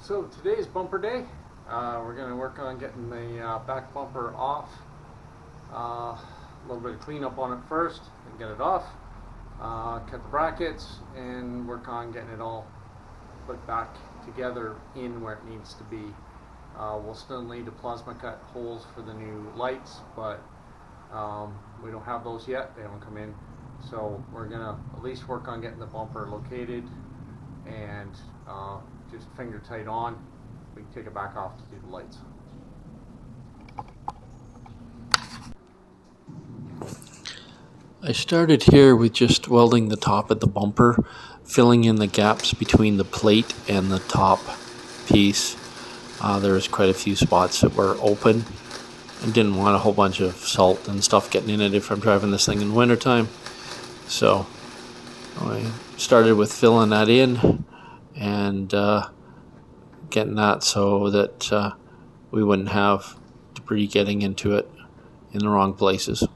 So today is bumper day. We're going to work on getting the back bumper off. A little bit of cleanup on it first and get it off. Cut the brackets and work on getting it all put back together in where it needs to be. We'll still need the plasma cut holes for the new lights, but we don't have those yet. They haven't come in. So we're going to at least work on getting the bumper located and just finger tight on. We can take it back off to do the lights. I started here with just welding the top of the bumper, filling in the gaps between the plate and the top piece. There was quite a few spots that were open. I didn't want a whole bunch of salt and stuff getting in it if I'm driving this thing in wintertime. So I started with filling that in and getting that so that we wouldn't have debris getting into it in the wrong places.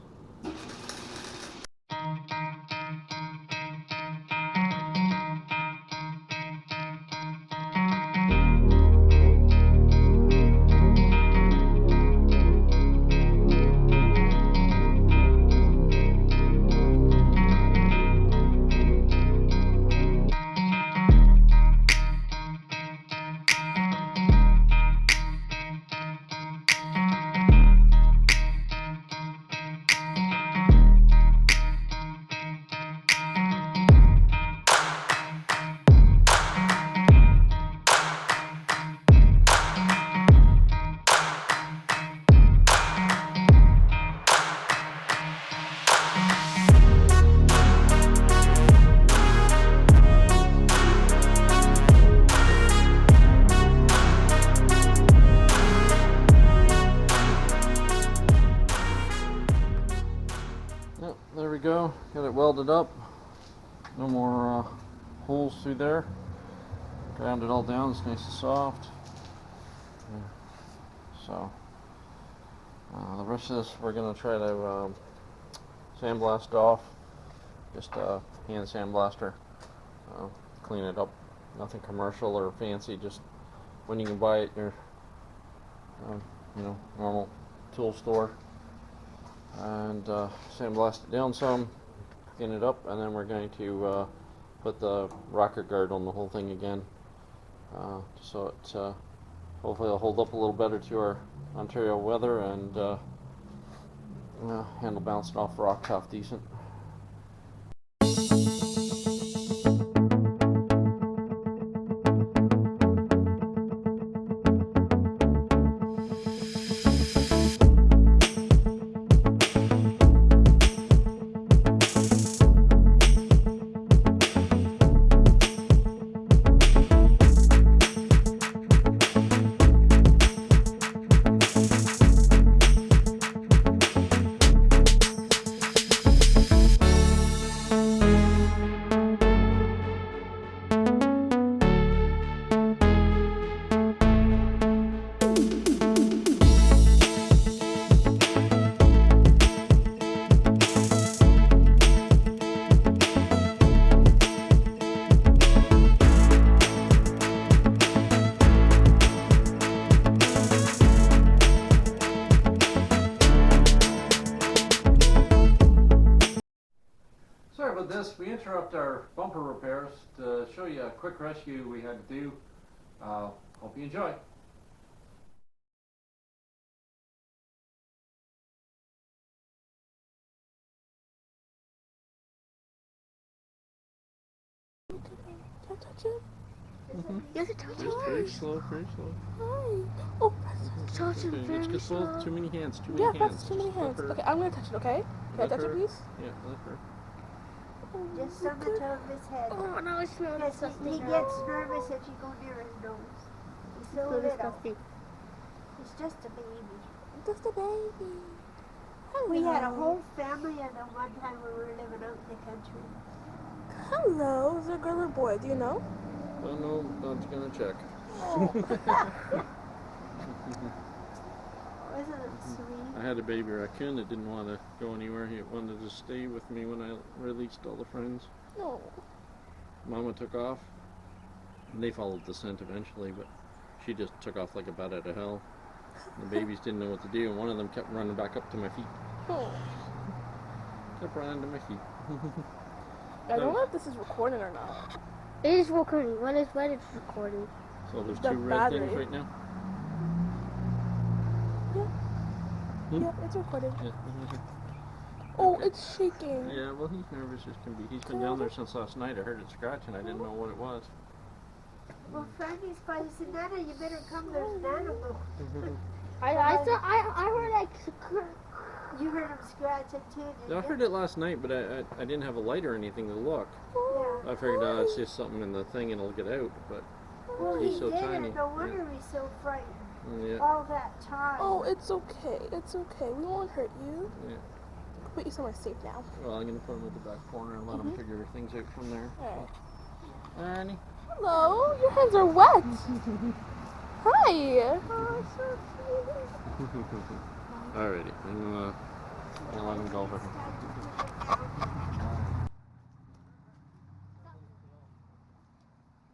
There we go, got it welded up. No more holes through there. Ground it all down, it's nice and soft. So the rest of this we're going to try to sandblast off. Just a hand sandblaster. Clean it up. Nothing commercial or fancy, just when you can buy it in your normal tool store. And sandblast it down some, clean it up, and then we're going to put the rocket guard on the whole thing again, so it hopefully it'll hold up a little better to our Ontario weather and handle bouncing off rock tough decent. Sorry about this, we interrupt our bumper repairs to show you a quick rescue we had to do. Hope you enjoy. Can I touch it? You have to touch it. Very slow, very slow. Hi. Oh, touch it very It's just slow. too many hands, too many Yeah, hands. that's too many Just let hands. her- Okay, I'm gonna touch it, okay? Can I let touch her- it, please? Yeah, let her. Just on the top of his head. Oh, no, it smells Yes, disgusting. he gets nervous if you go near his nose. He's so little. disgusting. He's just a baby. Just a baby. Hello. We had a whole family at the one time when we were living out in the country. Hello, is it a girl or boy? Do you know? Oh no, not gonna check. Oh. Isn't it sweet? I had a baby raccoon that didn't want to go anywhere. He wanted to stay with me when I released all the friends. No. Mama took off, and they followed the scent eventually, but she just took off like a bat out of hell. The babies didn't know what to do, and one of them kept running back up to my feet. Oh. Kept running to my feet. I don't know if this is recording or not. It is recording. When it's recording. So there's The two red things battery. right now? Yeah. Yeah, it's recording. Yeah. Oh, it's shaking. Yeah, well, he's nervous as can be. He's been down there since last night. I heard it scratching. I didn't know what it was. Well, Franny's by the Nana, you better come. There's an animal. I heard like you heard him scratching too. Yeah, I heard it last night, but I didn't have a light or anything to look. Yeah. I figured it's just something in the thing and it'll get out, but Well, he's he so did tiny. it. No wonder he's so frightened. Yeah. All that time. Oh, it's okay. It's okay. We won't hurt you. Yeah. Put you somewhere safe now. Well, I'm gonna put him at the back corner and let him figure things out from there. Alright. Ernie. Hello, your hands are wet. Hi. Oh, so cute. Alrighty, I'm gonna let him go over here.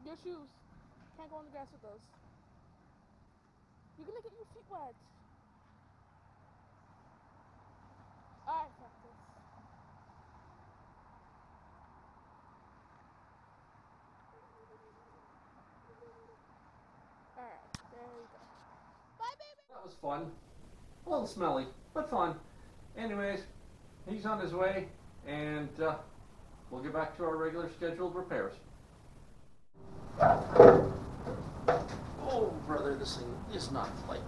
Your shoes. Can't go on the grass with those. You're gonna get your feet wet. Alright, practice. Alright, there we go. Bye, baby! That was fun. A little smelly, but fun. Anyways, he's on his way, and we'll get back to our regular scheduled repairs. Oh, brother, this thing is not light.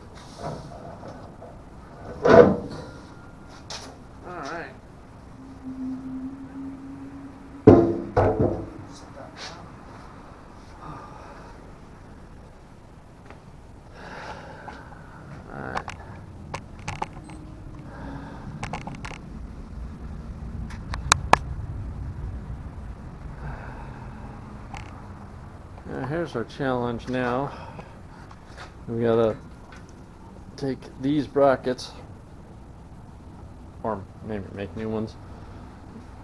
Alright. Alright. Here's our challenge now. We gotta take these brackets, or maybe make new ones,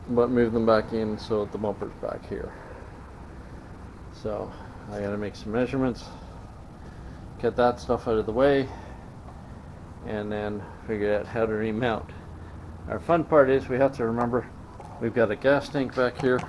but move them back in so that the bumper's back here. So I gotta make some measurements, get that stuff out of the way, and then figure out how to remount. Our fun part is we have to remember we've got a gas tank back here.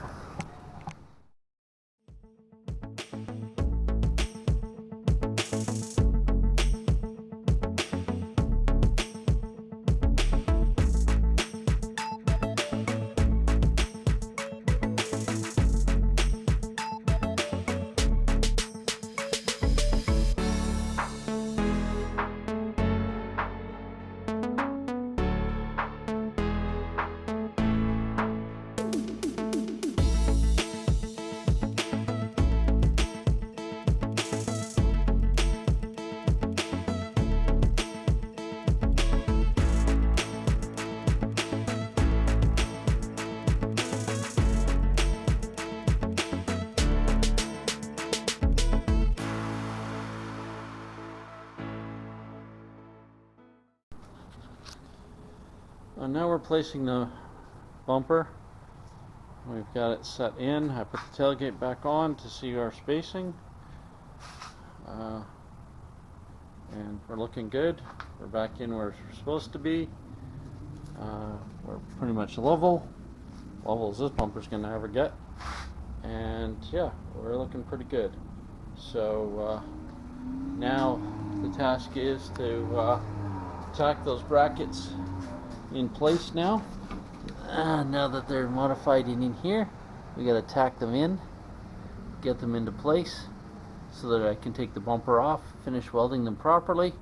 Now we're placing the bumper. We've got it set in. I put the tailgate back on to see our spacing. And we're looking good. We're back in where we're supposed to be. We're pretty much level as this bumper's going to ever get. And yeah, we're looking pretty good. So now the task is to tack those brackets in place now. Now that they're modified in here, we got to tack them in, get them into place so that I can take the bumper off, finish welding them properly.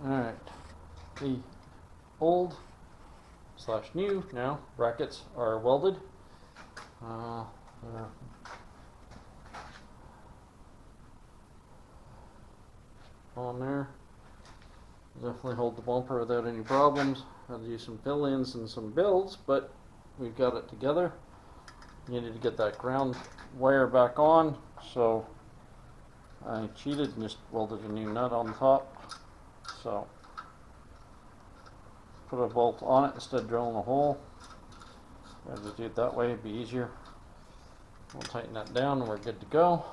Alright, the old / new now brackets are welded. on there. Definitely hold the bumper without any problems. Had to do some fill-ins and some builds, but we've got it together. Needed to get that ground wire back on, so I cheated and just welded a new nut on top. So put a bolt on it instead of drilling a hole. Rather do it that way, it'd be easier. We'll tighten that down and we're good to go.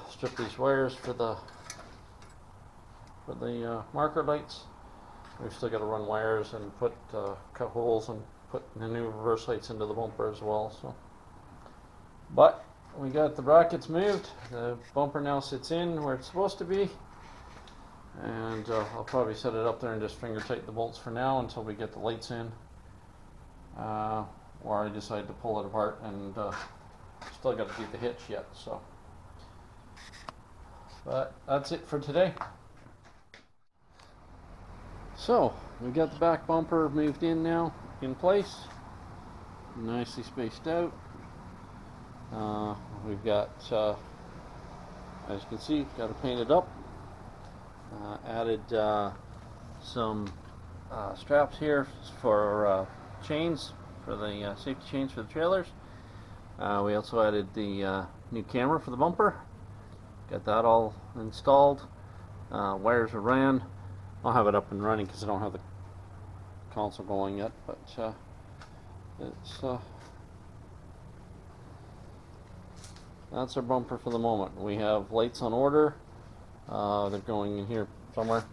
Strip these wires for the marker lights. We've still got to run wires and cut holes and put the new reverse lights into the bumper as well. So, but we got the brackets moved. The bumper now sits in where it's supposed to be, and I'll probably set it up there and just finger tighten the bolts for now until we get the lights in, or I decide to pull it apart, and still got to do the hitch yet. So, but that's it for today. So we got the back bumper moved in now, in place, nicely spaced out. We've got, as you can see, got it painted up. Added some straps here for chains, for the safety chains for the trailers. We also added the new camera for the bumper. Got that all installed. Wires are ran. I'll have it up and running because I don't have the console going yet, but that's our bumper for the moment. We have lights on order. They're going in here somewhere.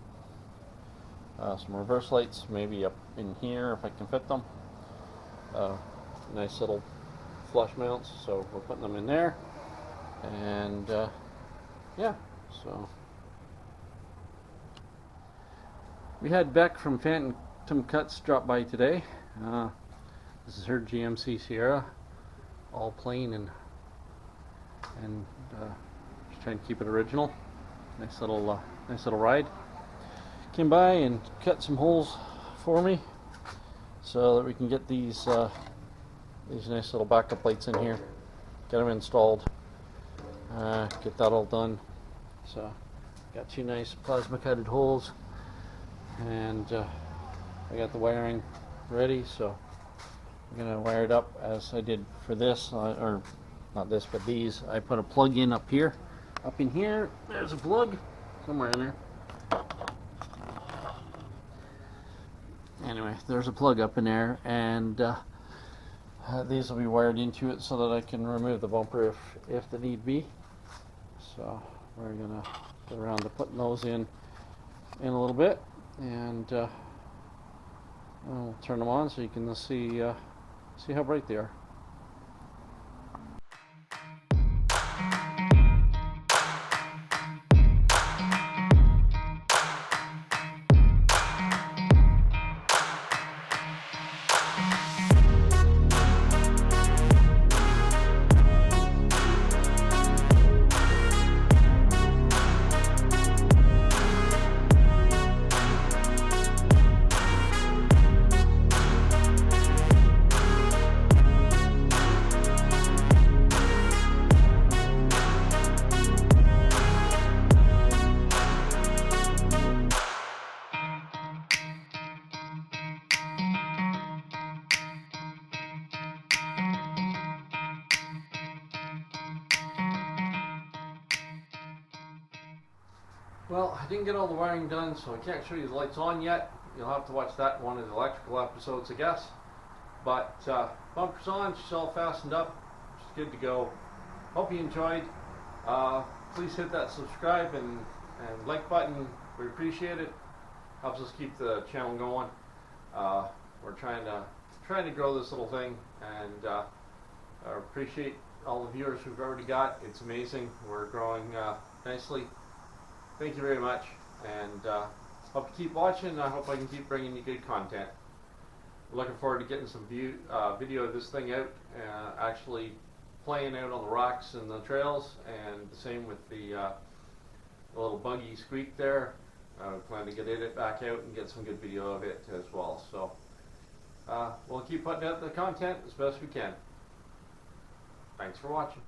Some reverse lights, maybe up in here if I can fit them. Nice little flush mounts, so we're putting them in there. And yeah, so we had Beck from Phantom Cuts drop by today. This is her GMC Sierra, all plain and just trying to keep it original. Nice little ride. Came by and cut some holes for me so that we can get these nice little backup lights in here. Get them installed. Get that all done. So got two nice plasma cutted holes, and I got the wiring ready. So I'm gonna wire it up as I did for this, or not this, but these. I put a plug in up here. Up in here, there's a plug somewhere in there. Anyway, there's a plug up in there, and these will be wired into it so that I can remove the bumper if the need be. So we're gonna get around to putting those in a little bit, and I'll turn them on so you can see how bright they are. Well, I didn't get all the wiring done, so I can't show you the lights on yet. You'll have to watch that in one of the electrical episodes, I guess. But bumper's on, she's all fastened up, she's good to go. Hope you enjoyed. Please hit that subscribe and like button. We appreciate it. Helps us keep the channel going. We're trying to grow this little thing, and I appreciate all the viewers we've already got. It's amazing. We're growing nicely. Thank you very much, and hope to keep watching. I hope I can keep bringing you good content. We're looking forward to getting some video of this thing out, actually playing out on the rocks and the trails, and the same with the little buggy squeak there. We plan to get it back out and get some good video of it as well. So we'll keep putting out the content as best we can. Thanks for watching.